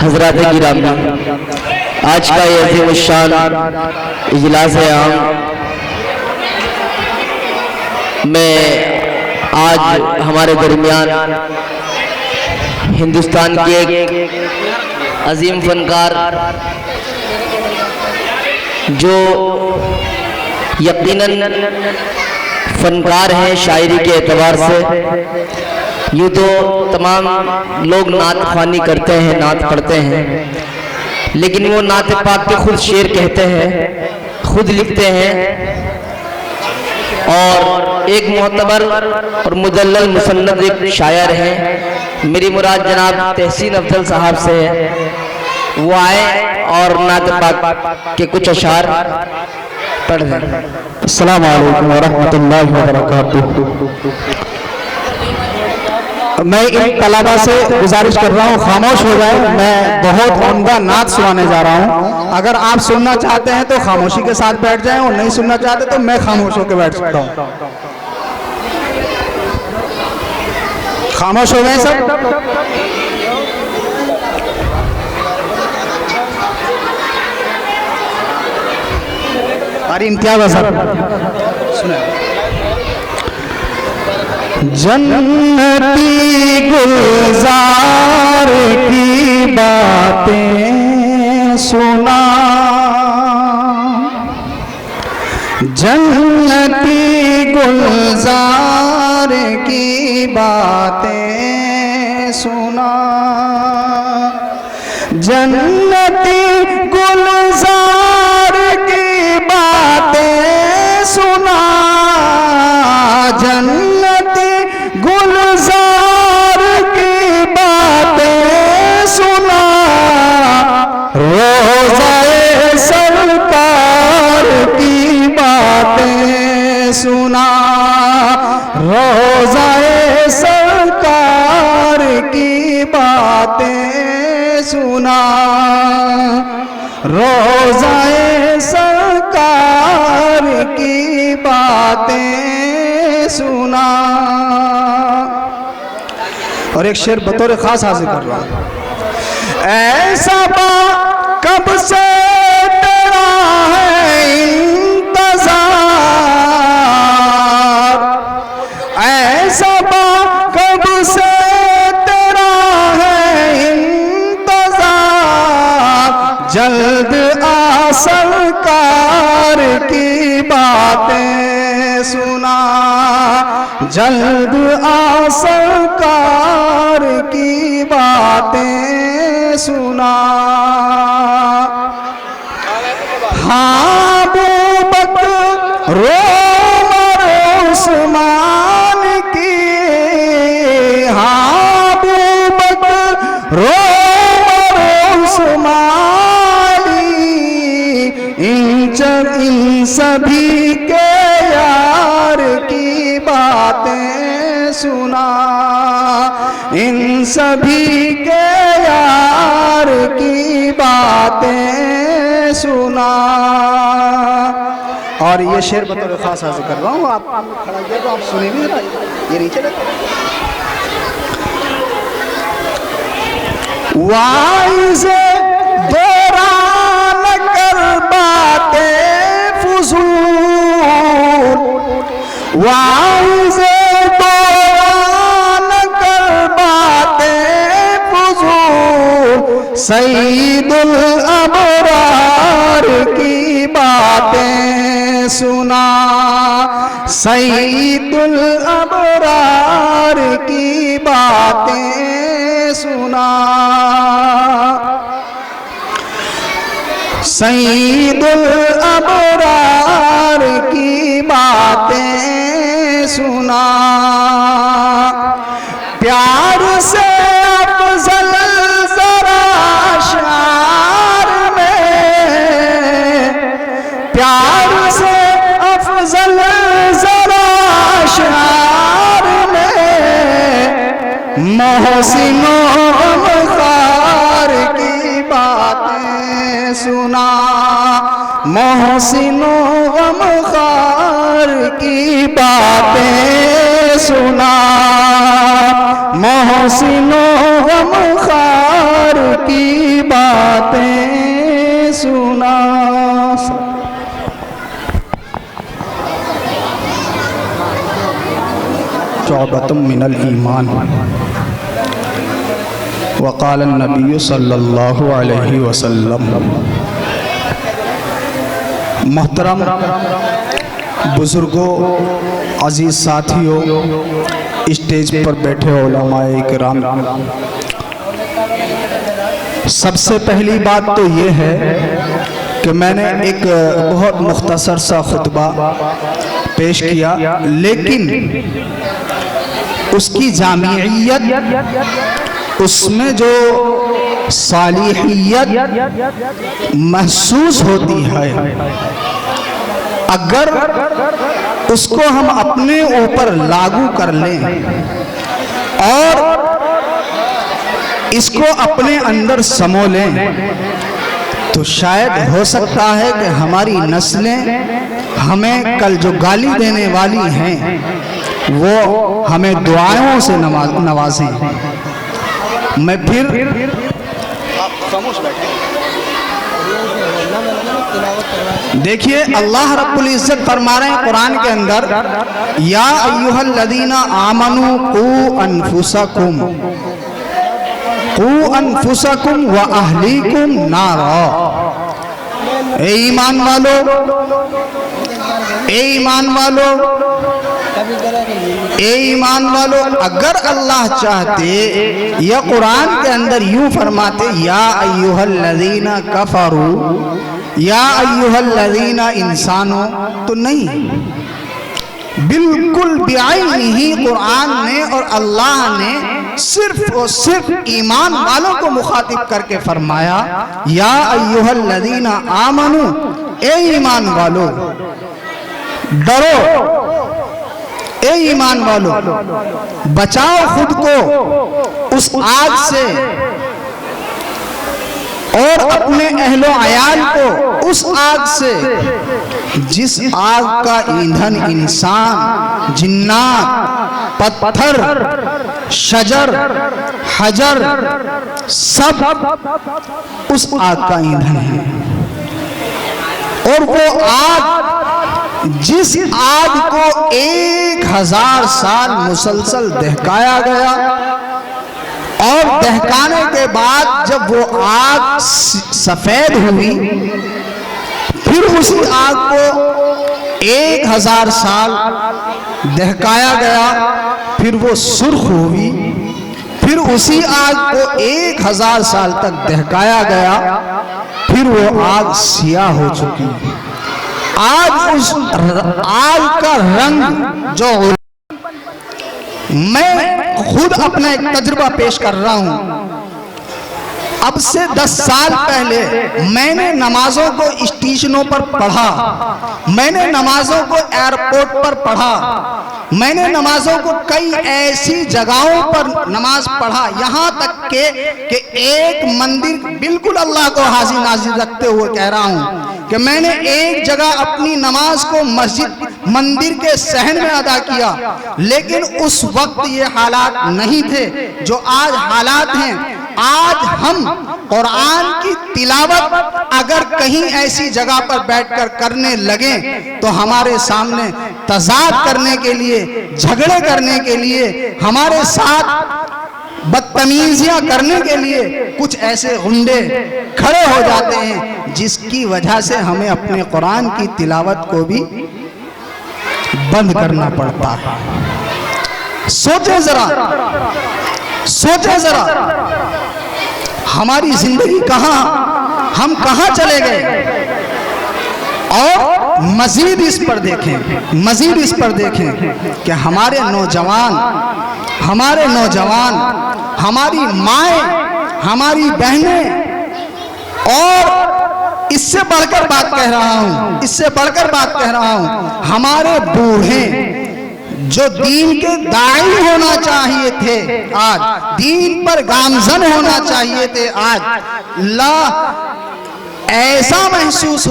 हजरात गिरामी, आज का ये अज़ीम शान इजलास आम में आज हमारे दरमियान हिंदुस्तान के एक अजीम फनकार जो यकीनन फनकार हैं शायरी के एतबार से। यूँ तो तमाम लोग नात ख्वानी करते हैं, नात पढ़ते हैं, लेकिन वो नात पाक के खुद शेर कहते हैं, खुद लिखते हैं और एक मोतबर और मुदल्लल मुसन्नद एक शायर हैं। मेरी मुराद जनाब तहसीन अफजल साहब से है। वो आए और नात पाक के कुछ अशार पढ़ दें। अस्सलाम वालेकुम व रहमतुल्लाहि व बरकातुहू। मैं इन तलबा से गुजारिश कर रहा हूँ खामोश हो जाए। मैं बहुत उम्दा नात सुनाने जा रहा हूँ। अगर आप सुनना चाहते हैं तो खामोशी के साथ बैठ जाएं और नहीं सुनना चाहते तो मैं खामोश होकर बैठ सकता हूँ। खामोश हो गए सब? अरे इम्तियाज सुना। जन्नती गुलजार की बातें सुना, जन्नती गुलजार की बातें सुना, जन्नती गुलजार की बातें सुना, जन्नती गुलजार की बातें सुना, रोज़ाए सरकार की बातें सुना, रोज़ाए सरकार की बातें सुना, रोज़ाए सरकार की बातें सुना। और एक शेर बतौर खास हाजिर कर रहा हूं। ऐसा बा कब से तेरा है इंतजार, ऐसा बा कब से तेरा है इंतजार, जल्द आ सरकार की बातें सुना, जल्द आ सरकार की बातें सुना। हाँ अबू बकर उमर उस्मान की, हाँ अबू बकर उमर उस्मान, इन सभी के यार की बातें सुना, इन सभी के यार की बातें सुना। और ये शेर बतौर खास हाजिर कर रहा हूँ। आप खड़ा किया तो आप सुनेंगे, ये नीचे वाइज़े दौरान कर बातें फुजूल, वाइज़े दौरान कर बातें फुजूल, सईदुल अबरार की बातें सुना, सईदुल अबरार की बातें सुना, सईदुल अबरार की बातें सुना। प्यार से अफजल ज़रा शार में, प्यार से अफजल ज़रा शार में, मोहसिनों खार की बातें सुना, मोहसिनो गमखार की बातें सुना, मोहसिनो गमखार की बातें सुना। शौबतुम मिनल ईमान वक़ाल नबी सल्लल्लाहु अलैहि वसल्लम। मोहतरम बुज़ुर्गों, अजीज़ साथियों, स्टेज पर बैठे उलमाए किराम, सबसे पहली बात तो ये है कि मैंने एक बहुत मुख्तसर सा खुतबा पेश किया, लेकिन उसकी जामियत, उसमें जो सालिहियत महसूस होती है, अगर उसको हम अपने ऊपर लागू कर लें और इसको अपने अंदर समो लें, तो शायद हो सकता है कि हमारी नस्लें हमें कल जो गाली देने वाली हैं वो हमें दुआओं से नवाजें। मैं फिर देखिए, अल्लाह रब्बुल इज्जत फरमा रहे हैं कुरान के अंदर, या अय्युहल्लज़ीना आमनू कू अनफुसकुम व अहलीकुम नारा। ए ईमान वालों, ए ईमान वालों, ए ईमान वालों, अगर अल्लाह चाहते या कुरान के अंदर यूं फरमाते, या अय्युहल्लज़ीना कफरू, या अय्युहल्लज़ीना इंसानो, तो नहीं, बिल्कुल बिआइनिही कुरान ने और अल्लाह ने सिर्फ और सिर्फ ईमान वालों को मुखातिब करके फरमाया, या अय्युहल्लज़ीना आमनू, ए ईमान वालों डरो, ए ईमान वालों बचाओ खुद को उस आग से और अपने अहलो अयाल को उस आग से जिस आग का ईंधन इंसान, जिन्नात, पत्थर, शजर, हजर सब उस आग का ईंधन है। और वो आग, जिस आग को 1000 साल मुसलसल दहकाया गया और दहकाने के बाद जब वो आग सफेद हुई, फिर उसी आग को 1000 साल दहकाया गया, फिर वो सुर्ख हुई, फिर उसी आग को 1000 साल तक दहकाया गया, फिर वो आग सियाह हो चुकी। आज उस आग का रंग जो, मैं खुद अपना एक तजुर्बा पेश कर रहा हूं। अब से 10 साल पहले मैंने नमाजों को स्टेशनों पर पढ़ा, मैंने नमाजों को एयरपोर्ट पर पढ़ा, मैंने नमाजों को कई ऐसी जगहों पर नमाज पढ़ा, यहाँ तक कि एक मंदिर, बिल्कुल अल्लाह को हाजिर नाजिर रखते हुए कह रहा हूँ कि मैंने एक जगह अपनी नमाज को मस्जिद मंदिर के सहन में अदा किया, लेकिन उस वक्त ये हालात नहीं थे जो आज हालात हैं। आज हम कुरान की तिलावत अगर कहीं ऐसी जगह पर बैठकर करने लगे तो हमारे सामने तज़ाद करने के लिए, झगड़े करने के लिए, हमारे साथ बदतमीजियां करने के लिए कुछ ऐसे गुंडे खड़े हो जाते हैं, जिसकी वजह से हमें अपने कुरान की तिलावत को भी बंद करना पड़ता है। सोचे जरा, सोचे जरा, हमारी जिंदगी कहां, हम कहां चले गए। और मजीद इस पर देखें, मजीद इस पर देखें कि हमारे नौजवान, हमारी माएँ, हमारी बहनें, और इससे बढ़कर बात कह रहा हूं, इससे बढ़कर बात कह रहा हूं, हमारे बूढ़े जो दीन के दाई होना चाहिए थे, आज दीन पर गामजन होना चाहिए थे, आज ऐसा महसूस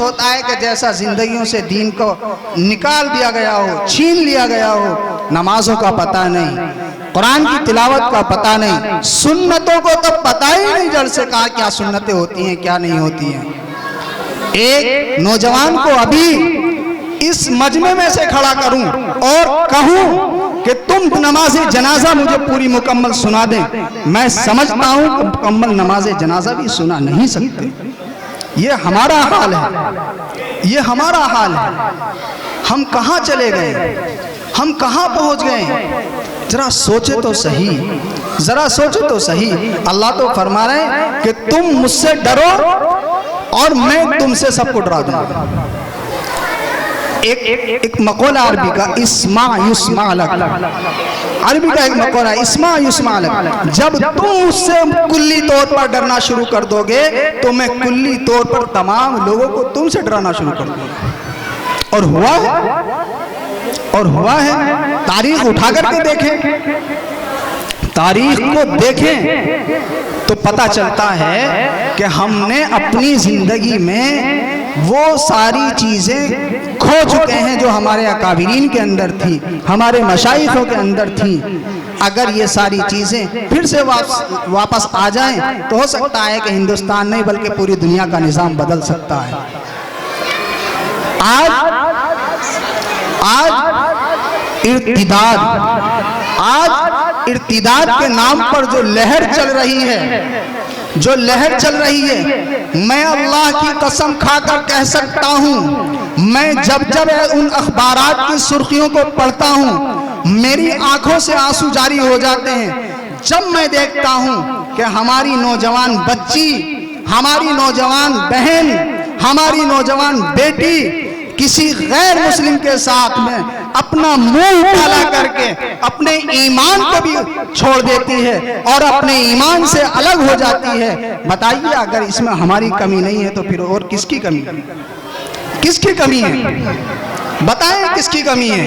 होता है कि जैसा जिंदगियों से दीन को निकाल दिया गया हो, छीन लिया गया हो। नमाजों का पता नहीं, कुरान की तिलावत का पता नहीं, सुन्नतों को तो पता ही नहीं जड़ से कहा क्या सुन्नतें होती हैं क्या नहीं होती हैं। एक नौजवान को अभी इस मजमे में से खड़ा करूं और कहूं कि तुम नमाज़े जनाजा मुझे पूरी मुकम्मल सुना दें, मैं समझता हूं कि मुकम्मल नमाज़े जनाजा भी सुना नहीं सकते। ये हमारा हाल है, ये हमारा हाल है। हम कहां चले गए, हम कहां पहुंच गए? जरा सोचे तो सही, जरा सोचे तो सही। अल्लाह तो फरमा रहे हैं कि तुम मुझसे डरो और मैं तुमसे सबको डरा दूंगा। एक मकौला अरबी का, इस्मा युस्मा लक, अरबी का एक मकौला, इस्मा युस्मा लक। जब तुम मुझसे कुल्ली तौर पर डरना शुरू कर दोगे तो मैं कुल्ली तौर पर तमाम लोगों को तुमसे डराना शुरू कर दूंगा। और हुआ है, और हुआ है। तारीख उठा करके देखें, तारीख को देखें तो पता चलता है कि हमने अपनी जिंदगी में वो सारी चीजें खो चुके हैं जो हमारे अकाबिरीन के अंदर थी, हमारे मशाइखों के अंदर थी। अगर ये सारी चीजें फिर से वापस आ जाएं तो हो सकता है कि हिंदुस्तान नहीं बल्कि पूरी दुनिया का निजाम बदल सकता है। आज इर्तिदाद के नाम पर जो लहर चल रही है, जो लहर चल रही है, मैं अल्लाह की कसम खाकर कह सकता हूँ, मैं जब जब उन अखबारात की सुर्खियों को पढ़ता हूँ मेरी आंखों से आंसू जारी हो जाते हैं। जब मैं देखता हूँ कि हमारी नौजवान बच्ची, हमारी नौजवान बहन, हमारी नौजवान बेटी किसी गैर मुस्लिम के साथ में अपना मुंह काला करके अपने ईमान को भी छोड़ देती है और अपने ईमान से अलग हो जाती है। बताइए, अगर इसमें हमारी कमी नहीं है तो फिर और किसकी कमी, किसकी कमी है? बताएं किसकी कमी है?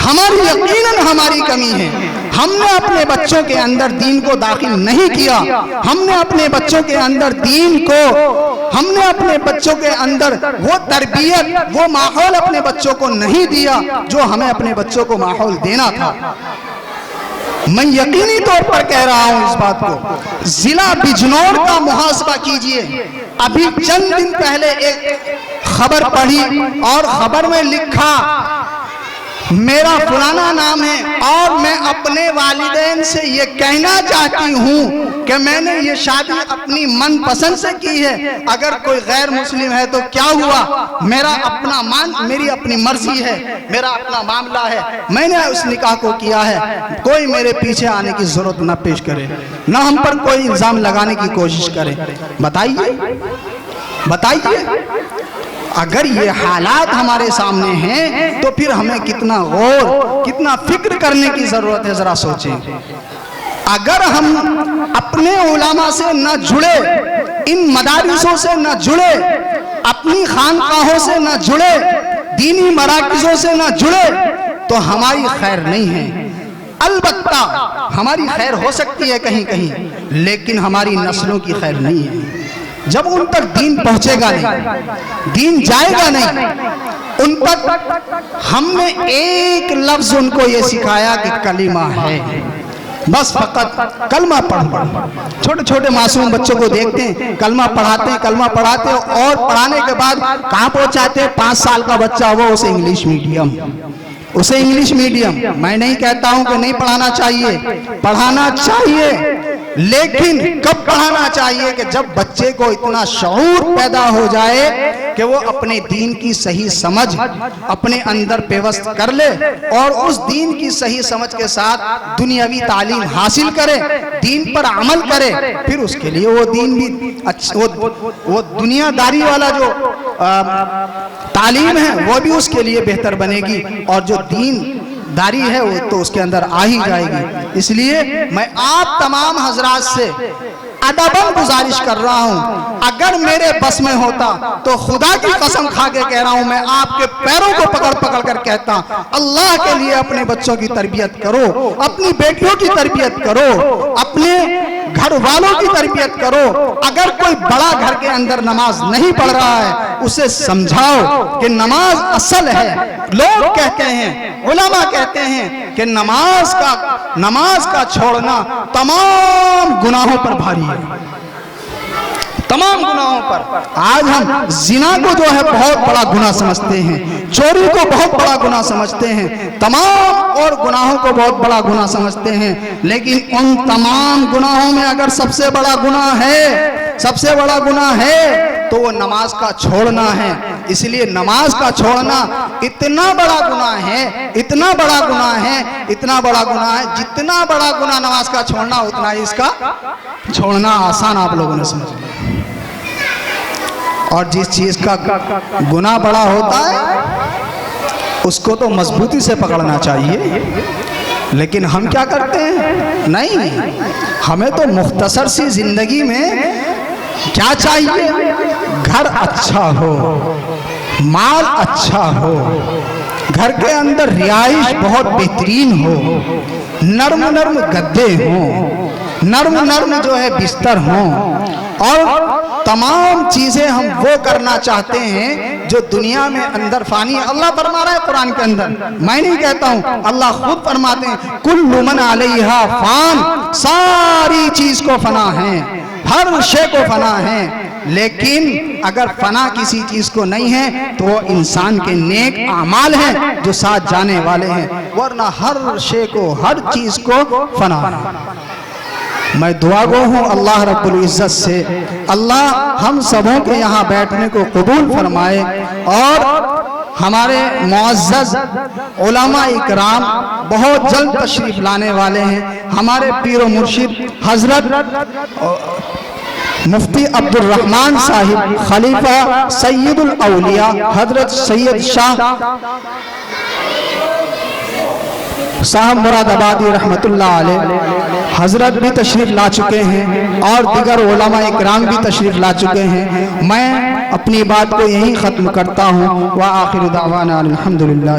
हमारी यकीनन हमारी कमी है। हमने अपने बच्चों के अंदर दीन को दाखिल नहीं किया, हमने अपने बच्चों के अंदर दीन को, हमने अपने बच्चों के अंदर वो तरबियत, वो माहौल अपने बच्चों को नहीं दिया जो हमें अपने बच्चों को माहौल देना था। मैं यकीनी तौर पर कह रहा हूं इस बात को। जिला बिजनौर का मुहासबा कीजिए। अभी चंद दिन पहले एक खबर पढ़ी और खबर में लिखा मेरा फलाना नाम है और मैं अपने वालिदैन से ये कहना चाहती हूँ कि मैंने ये शादी अपनी मनपसंद से की है। अगर कोई गैर मुस्लिम है तो क्या हुआ, मेरा अपना मेरी अपनी मर्जी है, मेरा अपना मामला है, मैंने उस निकाह को किया है। कोई मेरे पीछे आने की जरूरत न पेश करे, न हम पर कोई इल्जाम लगाने की कोशिश करे। बताइए, बताइए, अगर ये हालात हमारे सामने हैं तो फिर हमें कितना गौर, कितना फिक्र करने की जरूरत है, जरा सोचें। अगर हम अपने उलामा से न जुड़े, इन मदारिसों से न जुड़े, अपनी खानकाहों से न जुड़े, दीनी मराकिज़ों से न जुड़े तो हमारी खैर नहीं है। अलबत्ता हमारी खैर हो सकती है कहीं कहीं, लेकिन हमारी नस्लों की खैर नहीं है। जब उन तक दीन पहुंचेगा नहीं, दीन जाएगा नहीं, उन तक हमने एक लफ्ज उनको ये सिखाया कि कलीमा है, बस फकत कलमा पढ़ो। छोटे छोटे मासूम बच्चों को देखते हैं कलमा पढ़ाते हैं, कलमा पढ़ाते हैं और पढ़ाने के बाद कहाँ पहुंचाते हैं? 5 साल का बच्चा वो, उसे इंग्लिश मीडियम, उसे इंग्लिश मीडियम। मैं नहीं कहता हूं कि नहीं पढ़ाना चाहिए, पढ़ाना चाहिए, लेकिन कब पढ़ाना चाहिए? कि जब बच्चे को इतना शऊर पैदा हो जाए कि वो अपने दीन की सही समझ अपने अंदर पेवस्त कर ले और उस दीन की सही समझ के साथ दुनियावी तालीम हासिल करे, दीन पर अमल करे, फिर उसके लिए वो दीन भी अच्छा, वो दुनियादारी वाला जो तालीम है वो भी उसके लिए बेहतर बनेगी और जो दीन दारी है वो तो उसके अंदर आ ही जाएगी। इसलिए मैं आप तमाम हजरात से अदबन गुजारिश कर रहा हूं, अगर मेरे बस में होता तो खुदा की कसम खा के कह रहा हूं, मैं आपके पैरों को पकड़ पकड़ कर कहता, अल्लाह के लिए अपने बच्चों की तरबियत करो, अपनी बेटियों की तरबियत करो, अपने घर वालों की तरबियत करो। अगर कोई बड़ा घर के अंदर नमाज नहीं पढ़ रहा है, उसे समझाओ कि नमाज असल है। लोग कहते हैं, उलमा कहते हैं कि नमाज का छोड़ना तमाम गुनाहों पर भारी है, तमाम गुनाहों पर। आज हम जिना को जो है बहुत बड़ा गुनाह समझते हैं, चोरी को बहुत बड़ा गुनाह समझते हैं, तमाम और गुनाहों को बहुत बड़ा गुनाह समझते हैं। लेकिन उन तमाम गुनाहों में अगर सबसे बड़ा गुनाह है तो वो नमाज का छोड़ना है। इसलिए नमाज का छोड़ना इतना बड़ा गुनाह है, इतना बड़ा गुनाह है, इतना बड़ा गुनाह है। जितना बड़ा गुनाह नमाज का छोड़ना, उतना ही इसका छोड़ना आसान आप लोगों ने समझ लिया। और जिस चीज का गुनाह बड़ा होता है उसको तो मजबूती से पकड़ना चाहिए, लेकिन हम क्या करते हैं? नहीं, हमें तो मुख्तसर सी जिंदगी में क्या चाहिए? घर अच्छा हो, माल अच्छा हो, घर के अंदर रिहाइश बहुत बेहतरीन हो, नर्म नर्म गद्दे हों, नर्म नर्म जो है बिस्तर हों, और तमाम चीजें हम वो करना चाहते हैं जो दुनिया में अंदर फानी है। अल्लाह फरमा रहा है कुरान के अंदर, मैं नहीं कहता हूं, अल्लाह खुद फरमाते हैं, कुल्लु मन अलैहा फान, सारी चीज को फना है, हर शे को फना है। लेकिन अगर फना किसी चीज को नहीं है तो वो इंसान के नेक आमाल हैं जो साथ जाने वाले हैं, वरना हर शे को, हर चीज को फना है। मैं दुआ गो हूँ अल्लाह रब्बुल इज्जत से, अल्लाह हम सबों के यहाँ बैठने को कबूल फरमाए, और हमारे मुअज़्ज़ज़ उलमा इकराम बहुत जल्द तशरीफ लाने वाले हैं। हमारे पीर व मुर्शिद हजरत मुफ्ती अब्दुल रहमान साहिब, खलीफा सैयदुल औलिया हजरत सैयद शाह साहब मुरादाबादी रहमतुल्लाह अलैह हजरत भी तशरीफ ला चुके हैं, और दिगर उलमा इकराम भी तशरीफ ला चुके हैं। मैं अपनी बात को यहीं ख़त्म करता हूँ। व आखिर दावाना अल्हम्दुलिल्लाह।